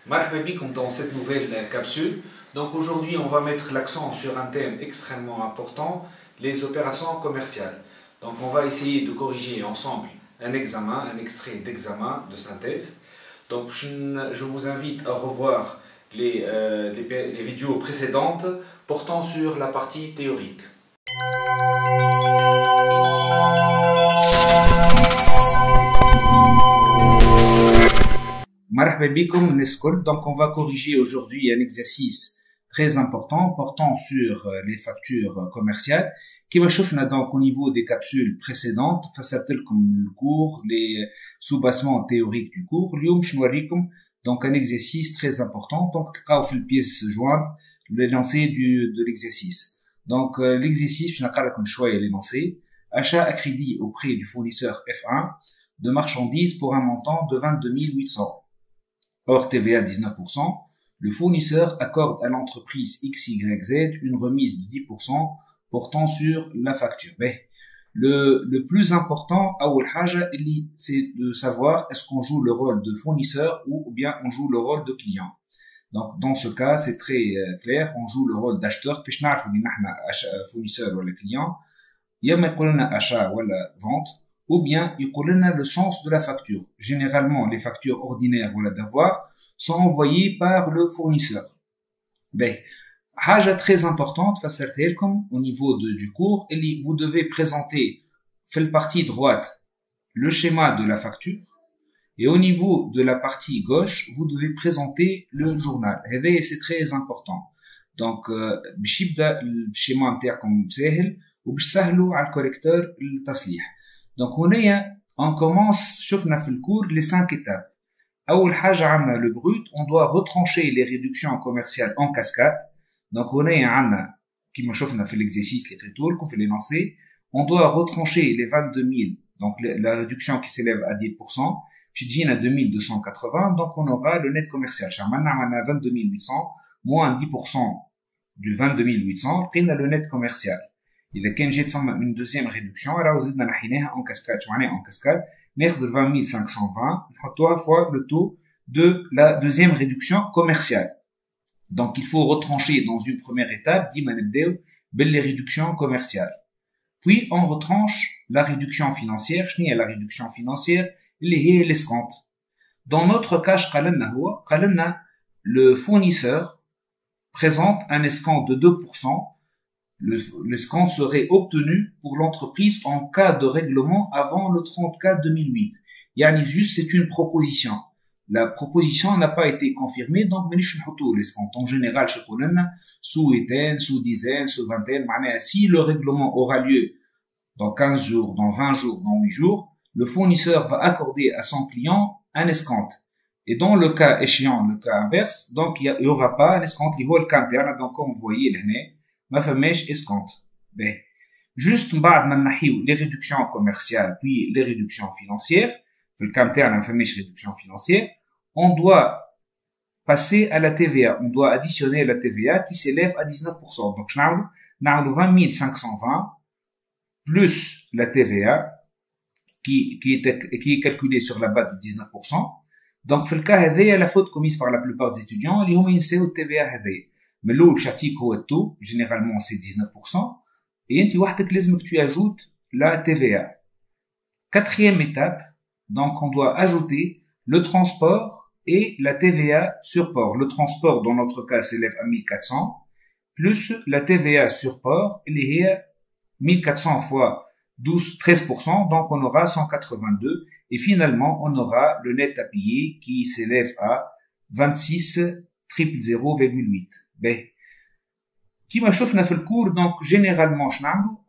Marhaba bikoum dans cette nouvelle capsule. Donc aujourd'hui, on va mettre l'accent sur un thème extrêmement important, les opérations commerciales. Donc on va essayer de corriger ensemble un examen, un extrait d'examen de synthèse. Donc je vous invite à revoir les vidéos précédentes portant sur la partie théorique. Marhaba bikoum Neskol. Donc on va corriger aujourd'hui un exercice très important portant sur les factures commerciales. Comme شفنا donc au niveau des capsules précédentes, فسرت لكم le cours, les sous-bassements théoriques du cours. اليوم باش نوريكم donc un exercice très important. Donc تلقاو في البيس jointe l'énoncé de l'exercice. Donc l'exercice باش نقرا لكم شويه l'énoncé. Achat à crédit auprès du fournisseur F1 de marchandises pour un montant de 22 800. Hors TVA 19%, le fournisseur accorde à l'entreprise XYZ une remise de 10% portant sur la facture. Mais le plus important, c'est de savoir est-ce qu'on joue le rôle de fournisseur ou bien on joue le rôle de client. Donc dans ce cas, c'est très clair, on joue le rôle d'acheteur. فاش نعرفوا اللي نحنا fournisseur ولا client, يا ما يقول لنا achat ولا vente, ou bien يقول لنا le sens de la facture. Généralement, les factures ordinaires ou d'avoir sont envoyées par le fournisseur. Ben, حاجة très importante فسرتها لكم au niveau du cours, vous devez présenter في الpartie droite le schéma de la facture et au niveau de la partie gauche, vous devez présenter le journal. هذا c'est très important. Donc باش يبدا الشيما نتاعكم ساهل وباش سهلوا على الكوريكتور التصليح. Donc هنايا on commence شفنا في الكور les 5 étapes. أول حاجة عندنا le brut, on doit retrancher les réductions commerciales en cascade. Donc هنايا عندنا كيما شفنا في l'exercice اللي قريتو لكم في l'énoncé, on doit retrancher les 22 000, donc la réduction qui s'élève à 10%, puis تجينا 2280, donc on aura le net commercial. عملنا 22 800 moins 10% du 22 800, لقينا le net commercial. إذا كان جات فما une deuxième réduction, راهو زدنا نحيناها en cascade. شو معناها en cascade؟ ناخذ 20 520 نحطوها fois le taux de la deuxième réduction commerciale. Donc il faut retrancher dans une première étape, ديما نبداو باللي réductions commerciales. Puis on retranche la réduction financière. شنو هي la réduction financière؟ اللي هي l'escompte. Dans notre cas قال لنا le fournisseur présente un escompte de 2%. L'escompte serait obtenu pour l'entreprise en cas de règlement avant le 34-2008. Yani juste c'est une proposition. La proposition n'a pas été confirmée, donc مانيش نحطوا l'escompte. En général, chez Pollen, sous étaine, sous dizaine, sous vingtaine, si le règlement aura lieu dans 15 jours, dans 20 jours, dans 8 jours, le fournisseur va accorder à son client un escompte. Et dans le cas échéant, le cas inverse, donc il y aura pas un escompte, il y aura le cas interne. Donc comme vous voyez là, ما فماش escompte. Ben, juste بعد ما نحيو les réductions commerciales puis les réductions financières, في الكام تاعنا ما فماش réduction financière, on doit passer à la TVA, on doit additionner la TVA qui s'élève à 19%. Donc نعملوا 20 520 plus la TVA qui est calculée sur la base de 19%. Donc في الكا هذايا la faute commise par la plupart des étudiants اللي هما ينساو الTVA هذايا. Mais l'eau, le taux, généralement c'est 19%, et tu ajoutes la TVA. Quatrième étape, donc on doit ajouter le transport et la TVA sur port. Le transport, dans notre cas, s'élève à 1400, plus la TVA sur port, il est 1400 fois 13%, donc on aura 182, et finalement on aura le net à payer qui s'élève à 26 000,8. Ben, كيما شفنا في الكور, donc généralement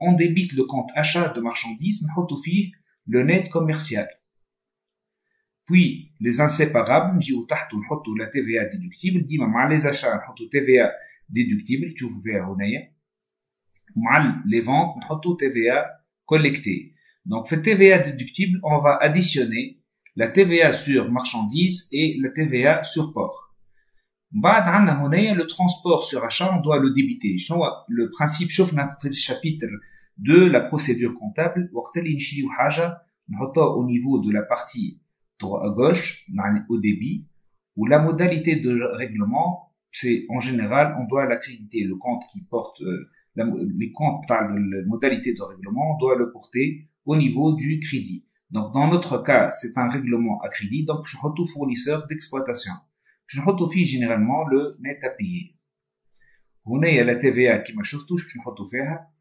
on débite le compte achat de marchandises, نحطو فيه le net commercial. Puis les inséparables, نجيو تحتو نحطو la TVA déductible, ديما مع les achats نحطو TVA déductible, تشوفوا فيها هنايا, مع les ventes نحطو TVA collectée. Donc في TVA déductible, on va additionner la TVA sur marchandises et la TVA sur port. بعد عندنا هنايا le transport sur achat, on doit le débiter. شنو le principe شفنا في الchapitre de la procédure comptable, وقت اللي نشريو حاجة نحطها au niveau de la partie gauche, au débit, Ou la modalité de règlement, c'est en général, on doit l'accréditer. Le compte qui porte les comptes par la modalité de règlement, on doit le porter au niveau du crédit. Donc, dans notre cas, c'est un règlement à crédit. Donc, je retrouve fournisseur d'exploitation. Je retrouve généralement le net à payer. هنا il y a la TVA qui m'a شفتوش باش نحطوا فيها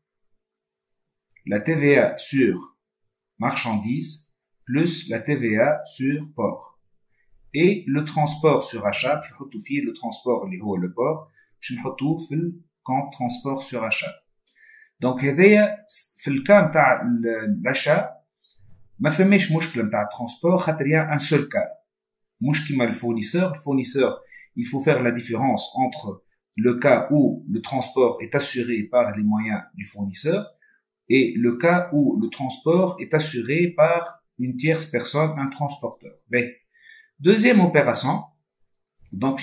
la TVA sur marchandises plus la TVA sur port et le transport sur achat باش نحطوا فيه le transport اللي هو le port باش نحطوه في le compte transport sur achat. Donc هذايا في الكا نتاع l'achat ما فماش مشكله نتاع الترونسبور خاطر يا un seul cas مش كيما le fournisseur il faut faire la différence entre le cas où le transport est assuré par les moyens du fournisseur et le cas où le transport est assuré par une tierce personne, un transporteur. Ben, deuxième opération, donc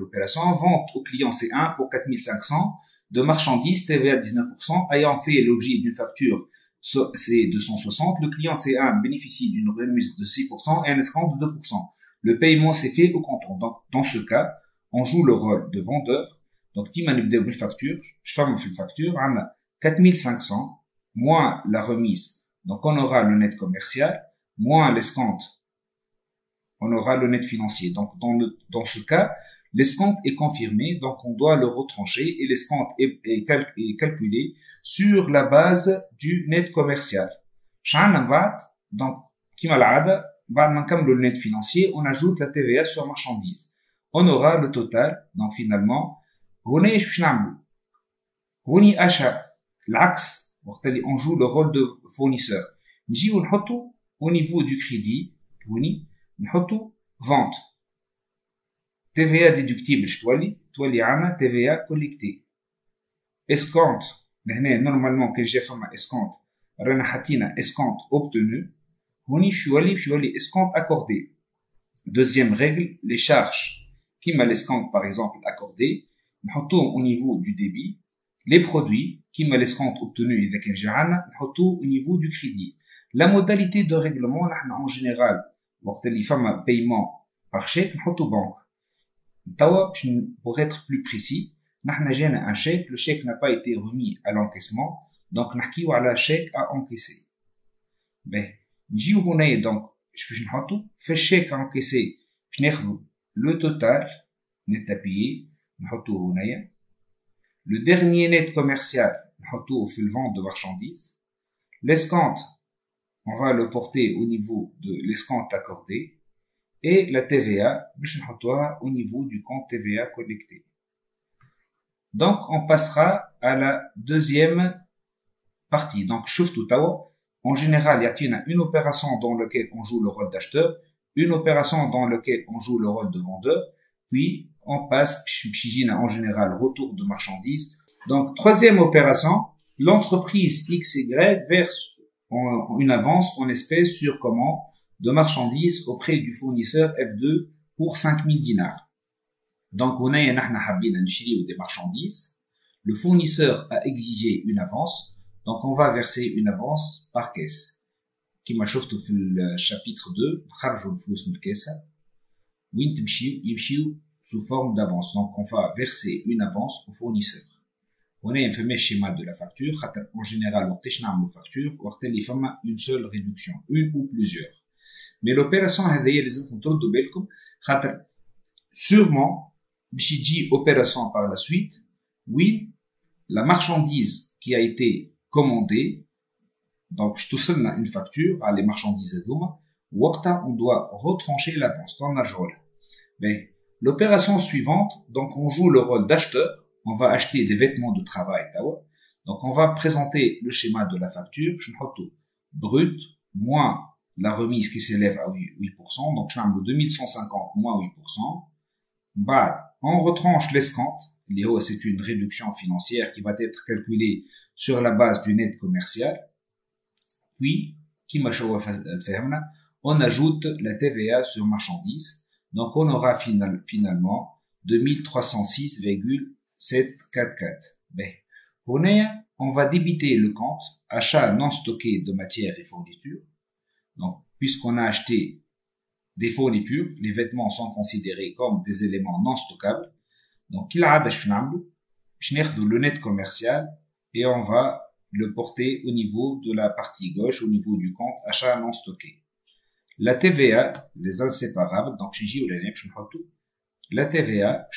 l'opération vente au client C1 pour 4500 de marchandises TVA 19% ayant fait l'objet d'une facture C260. Le client C1 bénéficie d'une remise de 6% et un escompte de 2%. Le paiement s'est fait au comptant. Donc, dans ce cas, on joue le rôle de vendeur. Donc, si on débute une facture, je fais une facture, on a 4500 moins la remise. Donc, on aura le net commercial, moins l'escompte, on aura le net financier. Donc, dans ce cas, l'escompte est confirmé, donc on doit le retrancher et l'escompte est calculé sur la base du net commercial. Donc, le net financier, on ajoute la TVA sur marchandises. On aura le total, donc finalement, هوني achat, l'axe, on joue le rôle de fournisseur. نجيو نحطو au niveau du crédit, هوني نحطو vente. TVA déductible تولي عنا TVA collectée. Escompte, هنا normalement كان جا فما escompte, رانا حطينا escompte obtenu. هوني باش يولي escompte accordé. Deuxième règle, les charges. Kima l'escompte par exemple accordé, نحطوهم au niveau du débit. Les produits, kima l'escompte obtenu إذا كان جاعنا, نحطوه au niveau du crédit. La modalité de règlement, en général, وقت اللي فما paiement par chèque, نحطو banque. Pour être plus précis, نحن جانا un chèque, le chèque n'a pas été remis à l'encaissement, donc نحكيو على chèque à encaisser. Ben, نجيو هنا donc, باش نحطو في الchèque à encaisser, باش ناخدو le total net à payer, نحطوه هنايا. Le dernier net commercial, نحطوه في le vente de marchandises. L'escompte, on va le porter au niveau de l'escompte accordé. Et la TVA, باش نحطوها au niveau du compte TVA collecté. Donc, on passera à la deuxième partie. Donc, شفتوا توا, en général, il y a une opération dans laquelle on joue le rôle d'acheteur, une opération dans laquelle on joue le rôle de vendeur, puis on passe, en général, retour de marchandises. Donc, troisième opération, l'entreprise XY verse une avance en espèces sur commande de marchandises auprès du fournisseur F2 pour 5000 dinars. Donc, on a des marchandises. Le fournisseur a exigé une avance. Donc, on va verser une avance par caisse. Qui m'a chauffé le chapitre 2, sous forme d'avance. Donc, on va verser une avance au fournisseur. On a un fameux schéma de la facture. En général, on a facture, une seule réduction, une ou plusieurs. Mais l'opération, sûrement, si opération par la suite, oui, la marchandise qui a été commandée, donc je te donne une facture à les marchandises on doit retrancher l'avance dans la rôle. Mais l'opération suivante, donc on joue le rôle d'acheteur, on va acheter des vêtements de travail, donc on va présenter le schéma de la facture, brut moins la remise qui s'élève à 8%, donc je mets 2150 moins 8%. Bah, on retranche l'escompte, c'est une réduction financière qui va être calculée sur la base du net commercial. Puis, on ajoute la TVA sur marchandises. Donc, on aura finalement 2306,744. Ben, on va débiter le compte achat non stocké de matières et fournitures. Donc, puisqu'on a acheté des fournitures. Les vêtements sont considérés comme des éléments non stockables. Donc, il a le net commercial et on va le porter au niveau de la partie gauche, au niveau du compte achat non stocké. La TVA, les inséparables, donc la TVA,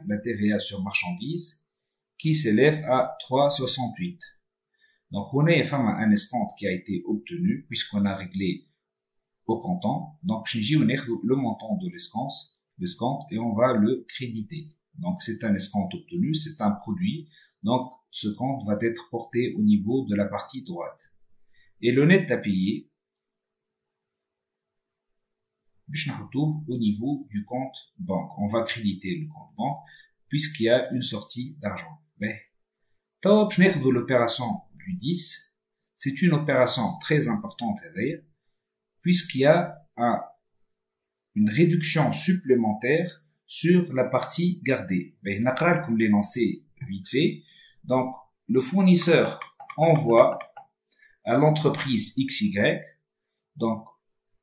la TVA sur marchandises, qui s'élève à 3,68. Donc, on a un escompte qui a été obtenu, puisqu'on a réglé au comptant. Donc, on a le montant de l'escompte, et on va le créditer. Donc, c'est un escompte obtenu, c'est un produit. Donc, ce compte va être porté au niveau de la partie droite. Et le net à payer, au niveau du compte banque. On va créditer le compte banque, puisqu'il y a une sortie d'argent. Top, de l'opération du 10. C'est une opération très importante à dire, puisqu'il y a une réduction supplémentaire sur la partie gardée. Comme l'énoncé vite fait. Donc, le fournisseur envoie à l'entreprise XY, donc,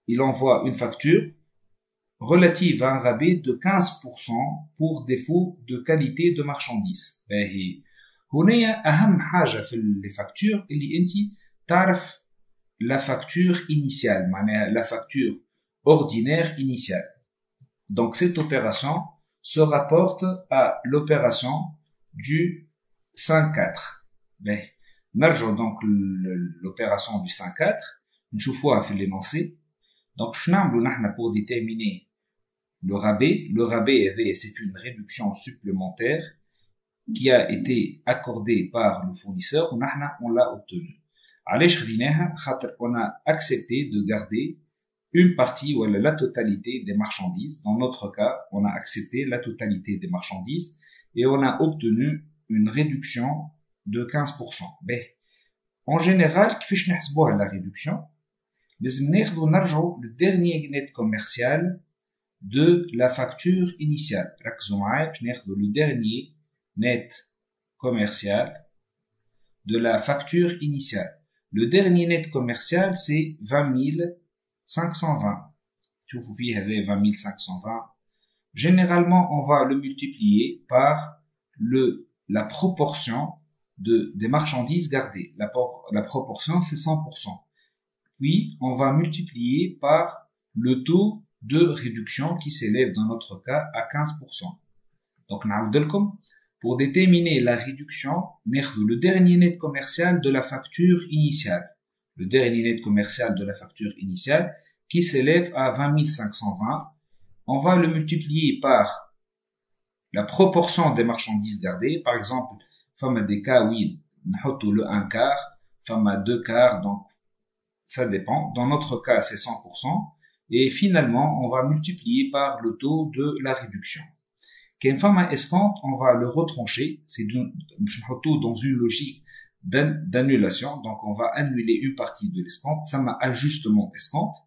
il envoie une facture relative à un rabais de 15% pour défaut de qualité de marchandise. هنا أهم حاجة في les factures اللي أنت تعرف la facture initiale, معناها la facture ordinaire initiale. Donc cette opération se rapporte à l'opération du 5-4. نرجع donc l'opération du 5-4 نشوفوها في l'énoncé. Donc شنو نعملو نحنا pour déterminer le rabais. Le rabais c'est une réduction supplémentaire qui a été accordée par le fournisseur on l'a obtenu. علاش خديناها خاطر on a accepté de garder une partie ou la totalité des marchandises. Dans notre cas, on a accepté la totalité des marchandises et on a obtenu une réduction de 15%. En général, كيفاش نحسبوها la réduction؟ لازم ناخذو نرجعو le dernier net commercial de la facture initiale. ركزوا معايا باش ناخذو le dernier net commercial de la facture initiale. Le dernier net commercial, c'est 20 520. شوفوا فيه هذا 20 520. Généralement, on va le multiplier par la proportion des marchandises gardées. La proportion, c'est 100%. Puis, on va multiplier par le taux de réduction qui s'élève dans notre cas à 15%. Donc, pour déterminer la réduction, le dernier net commercial de la facture initiale. Le dernier net commercial de la facture initiale qui s'élève à 20 520. On va le multiplier par la proportion des marchandises gardées. Par exemple, femme des cas où on le 1 quart, femme 2 quarts, donc ça dépend. Dans notre cas, c'est 100%. Et finalement, on va multiplier par le taux de la réduction. Qu'une femme à escompte, on va le retrancher. C'est dans une logique d'annulation. Donc, on va annuler une partie de l'escompte. Ça m'a ajustement escompte.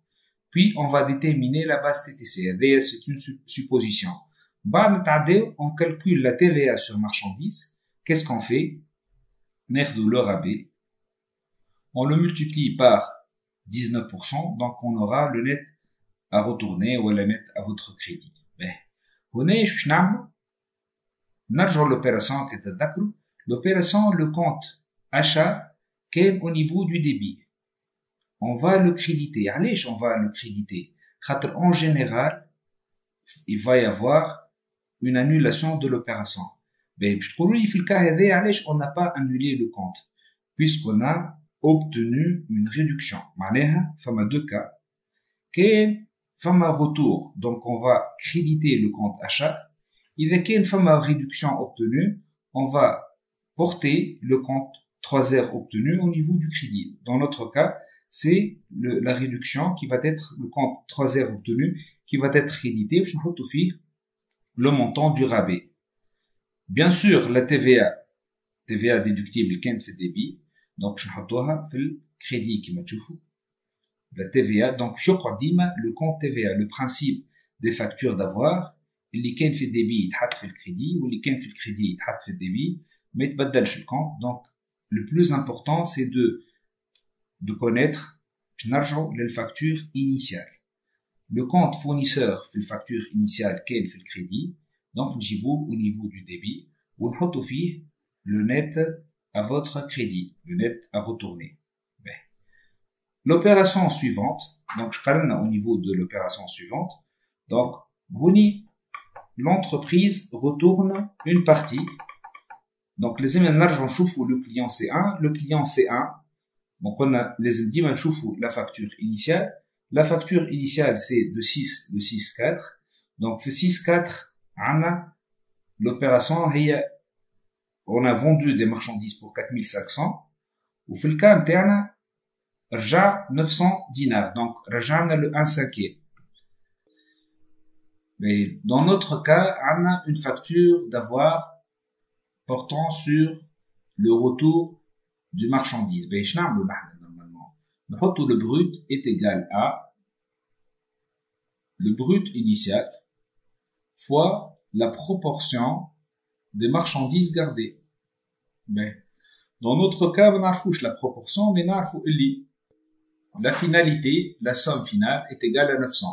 Puis, on va déterminer la base TTC. C'est une supposition. On calcule la TVA sur marchandise. Qu'est-ce qu'on fait? Le rabais. On le multiplie par 19%. Donc, on aura le net à retourner ou le net à votre crédit. هنا ايش نعمل؟ نرجع l'opération كتتذكروا. L'opération le compte achat كان au niveau du débit. On va le créditer. علاش on va le créditer؟ خاطر en général il va y avoir une annulation de l'opération. باش تقولوا لي في الكا هذا علاش on n'a pas annulé le compte puisqu'on a obtenu une réduction. معناها فما deux cas. كان فما retour, donc on va créditer le compte achat. إذا كان فما réduction obtenue, on va porter le compte 3R obtenu au niveau du crédit. Dans notre cas, c'est la réduction qui va être le compte 3R obtenu qui va être crédité. Je vais le montant du rabais. Bien sûr, la TVA déductible كانت في débit, donc je vais في le crédit كما تشوفوا. La TVA, donc le compte TVA, le principe des factures d'avoir, اللي كان في الديبي يتحط في الكريدي واللي كان في الكريدي يتحط في الديبي ما يتبدلش الكونت. Donc le plus important c'est de connaître نرجعوا للفacture initiale. le compte fournisseur fait la facture initiale qu'elle fait le crédit. Donc, نجيبوه au niveau du débit. ونحطوا فيه le net à votre crédit, le net à retourner. L'opération suivante, donc je parle au niveau de l'opération suivante. Donc, l'entreprise retourne une partie. Donc, les éménages vont choufou le client C1, le client C1. Donc, on a les éménages choufou la facture initiale. La facture initiale, c'est de 6,4. Donc, 6,4, l'opération, on a vendu des marchandises pour 4500. Ou fait le cas interne, رجع 900 dinars. Donc, رجعنا le 1/5. Mais dans notre cas, on a une facture d'avoir portant sur le retour du marchandise. Ben, normalement. Le brut est égal à le brut initial fois la proportion des marchandises gardées. Ben, dans notre cas, on a la proportion, mais on a la finalité, la somme finale est égale à 900.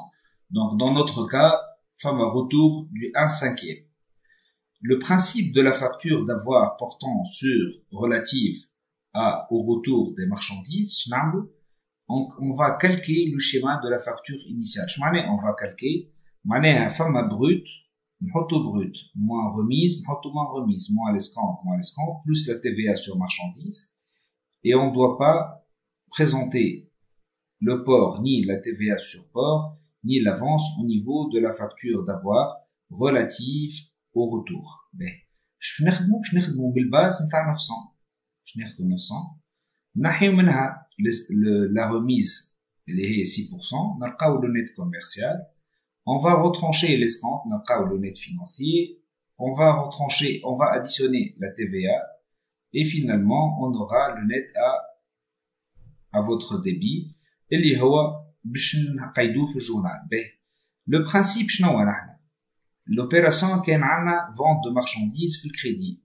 Donc, dans notre cas, femme un retour du 1/5. Le principe de la facture d'avoir portant sur relative au retour des marchandises, on va calquer le schéma de la facture initiale. On va calquer, femme brut, brut, moins remise, moins l'escompte, plus la TVA sur marchandises. Et on ne doit pas présenter le port, ni la TVA sur port, ni l'avance au niveau de la facture d'avoir relative au retour. Je نخدمو بالباز نتاع 900. Je ناخدو 900. نحيو منها la remise اللي هي 6%, نلقاو le net commercial. On va retrancher l'escompte, نلقاو le net financier. On va additionner la TVA. Et finalement, on aura le net à votre débit. اللي هو باش نقيدوه في الجورنال. Le principe شنو هو نحن؟ L'opération كان عندنا vente de marchandises في الكريدي.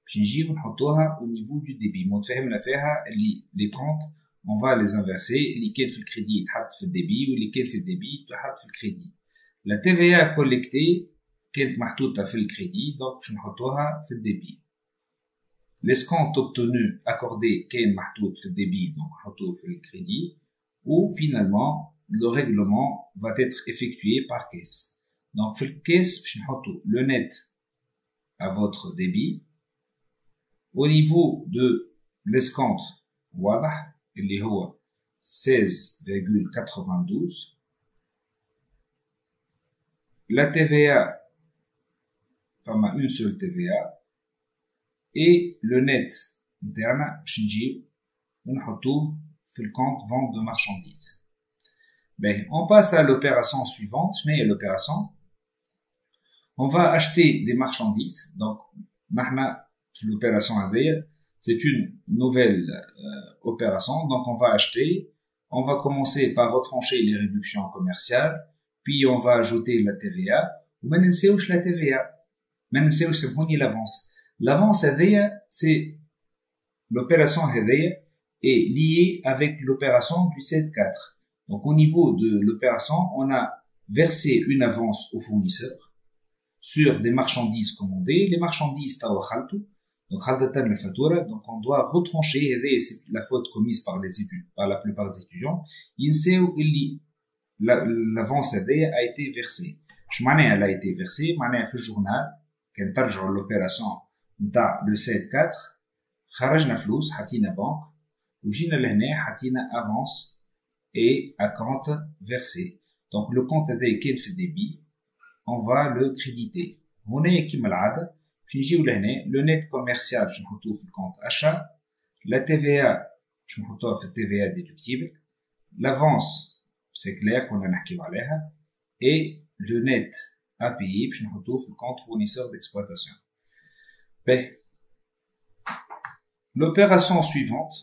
باش نجيو نحطوها au niveau du débit. متفاهمنا فيها اللي les comptes on va les inverser. اللي كان في الكريدي يتحط في الديبي واللي كان في الديبي يتحط في الكريدي. La TVA collectée كانت محطوطة في الكريدي donc باش نحطوها في الديبي. L'escompte obtenu accordé كان محطوط في الديبي donc نحطوه في الكريدي. Ou finalement le règlement va être effectué par caisse. Donc, في الكيس باش نحطو le net à votre débit. Au niveau de l'escompte واضح اللي هو 16,92. La TVA, فما une seule TVA. Et le net interne باش نجيو ونحطوه في le compte vente de marchandises. On passe à l'opération suivante. Je n'ai l'opération. On va acheter des marchandises. Donc, l'opération AVR, c'est une nouvelle opération. Donc, on va acheter. On va commencer par retrancher les réductions commerciales. Puis, on va ajouter la TVA. Ou maintenant, c'est où la TVA? Maintenant, c'est où c'est l'avance. L'avance AVR, c'est l'opération AVR est liée avec l'opération du 7-4. Donc, au niveau de l'opération, on a versé une avance au fournisseur sur des marchandises commandées. Les marchandises tawa khaltou, donc khaldatan la fatura, donc on doit retrancher, et c'est la faute commise par la plupart des étudiants. Il sait où l'avance a été versée. Elle a été versée, fait le journal, quand tarjou l'opération le 7-4, kharajna flous, hatina banque, ou jina l'hné, hatina avance, et à compte versé. Donc, le compte AD qui fait débit, on va le créditer. On est qui malade, le net commercial, je me retrouve le compte achat, la TVA, je me retrouve le TVA déductible, l'avance, c'est clair qu'on a n'aki waleha, et le net à payer, je me retrouve le compte fournisseur d'exploitation. L'opération suivante.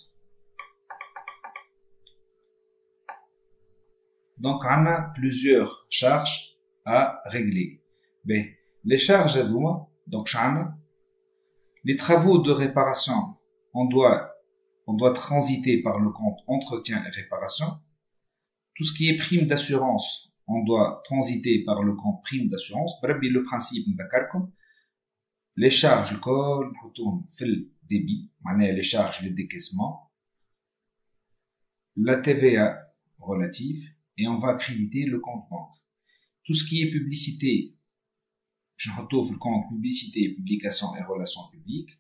Donc, on a plusieurs charges à régler. Les charges à douane, donc, les travaux de réparation, on doit transiter par le compte entretien et réparation. Tout ce qui est prime d'assurance, on doit transiter par le compte prime d'assurance. Le principe de les charges, le col, le débit, les charges, les décaissements, la TVA relative, et on va accréditer le compte banque. Tout ce qui est publicité, je retrouve le compte publicité, publication et relations publiques.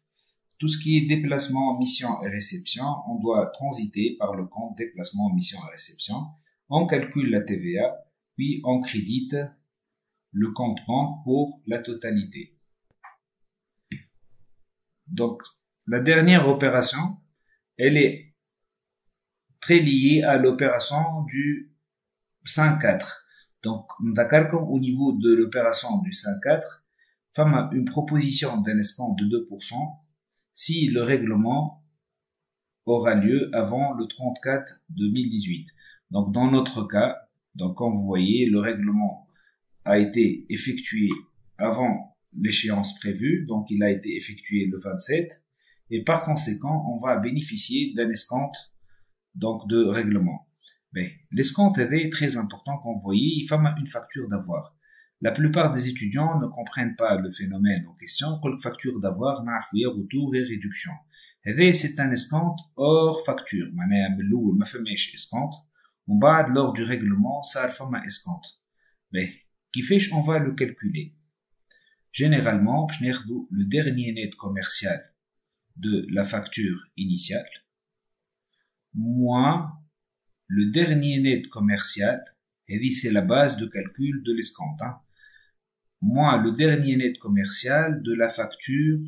Tout ce qui est déplacement, mission et réception, on doit transiter par le compte déplacement, mission et réception. On calcule la TVA, puis on crédite le compte banque pour la totalité. Donc, la dernière opération, elle est très liée à l'opération du 5-4. Donc, d'accord, au niveau de l'opération du 5-4, femme une proposition d'un escompte de 2% si le règlement aura lieu avant le 34 2018. Donc, dans notre cas, donc, comme vous voyez, le règlement a été effectué avant l'échéance prévue, donc il a été effectué le 27, et par conséquent, on va bénéficier d'un escompte, donc, de règlement. Mais l'escompte est très important, comme vous voyez, il fait une facture d'avoir. La plupart des étudiants ne comprennent pas le phénomène en question, que la facture d'avoir n'a pas retour et réduction. C'est un escompte hors facture, ما فماش escompte. On va lors du règlement, ça fait un escompte. Mais, qui fait, on va le calculer. Généralement, le dernier net commercial de la facture initiale, moins le dernier net commercial, et c'est la base de calcul de l'escompte, moins le dernier net commercial de la facture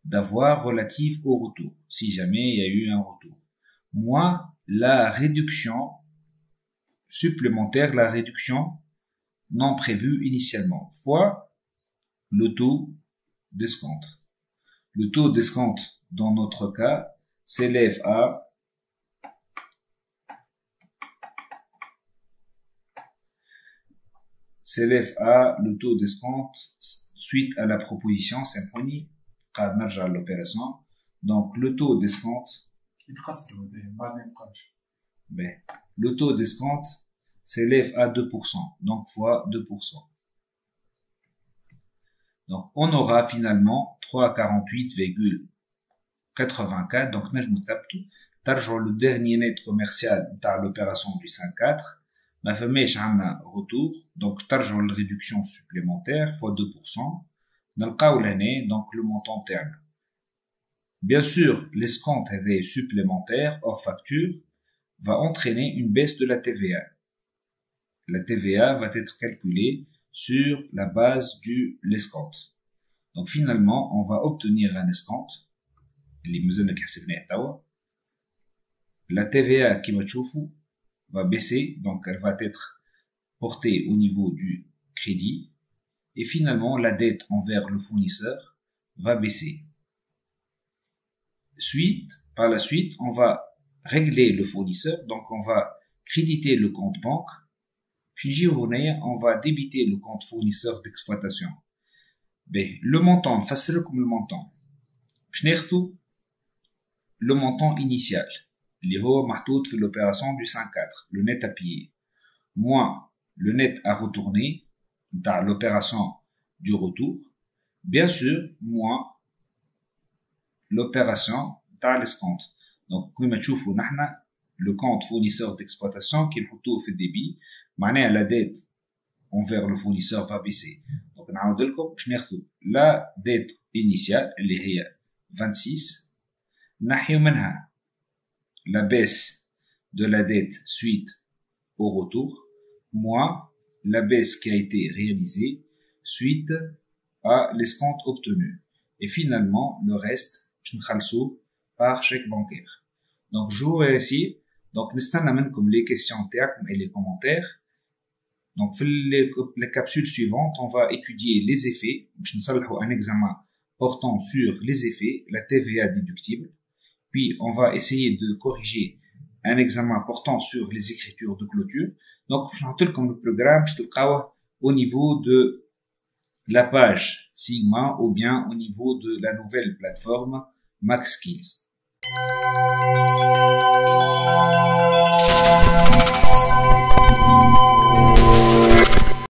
d'avoir relative au retour, si jamais il y a eu un retour, moins la réduction supplémentaire, la réduction non prévue initialement, fois le taux d'escompte. Le taux d'escompte, dans notre cas, s'élève à le taux d'escompte suite à la proposition symphonie à l'opération. Donc, le taux d'escompte, le taux d'escompte s'élève à 2%, donc fois 2%. Donc, on aura finalement 348,84. Donc, le dernier net commercial de l'opération du 5-4. Ma famille a un retour. Donc, targent la réduction supplémentaire fois 2%. Dans l'année, donc, le montant terme. Bien sûr, l'escompte supplémentaire hors facture va entraîner une baisse de la TVA. La TVA va être calculée sur la base de l'escompte. Donc finalement, on va obtenir un escompte. La TVA qui va baisser, donc elle va être portée au niveau du crédit. Et finalement, la dette envers le fournisseur va baisser. Par la suite, on va régler le fournisseur, donc on va créditer le compte banque. Puis on va débiter le compte fournisseur d'exploitation. Le montant, facile comme le montant. Le montant initial, اللي هو محطوط في l'opération du 5-4, le net à payer, moins le net à retourner dans l'opération du retour, bien sûr, moins l'opération dans l'escompte. Donc, comme tu vois, le compte fournisseur d'exploitation qui est plutôt fait débit, la dette envers le fournisseur va baisser. Donc, la dette initiale, elle est 26. La baisse de la dette suite au retour, moins la baisse qui a été réalisée suite à l'escompte obtenu. Et finalement, le reste, par chèque bancaire. Donc, je vous remercie. Donc, nous comme les questions et les commentaires. Donc, dans les capsules suivantes, on va étudier les effets. Un examen portant sur les effets, la TVA déductible. Puis, on va essayer de corriger un examen portant sur les écritures de clôture. Donc, je vous comme le programme, au niveau de la page Sigma ou bien au niveau de la nouvelle plateforme Max Skills.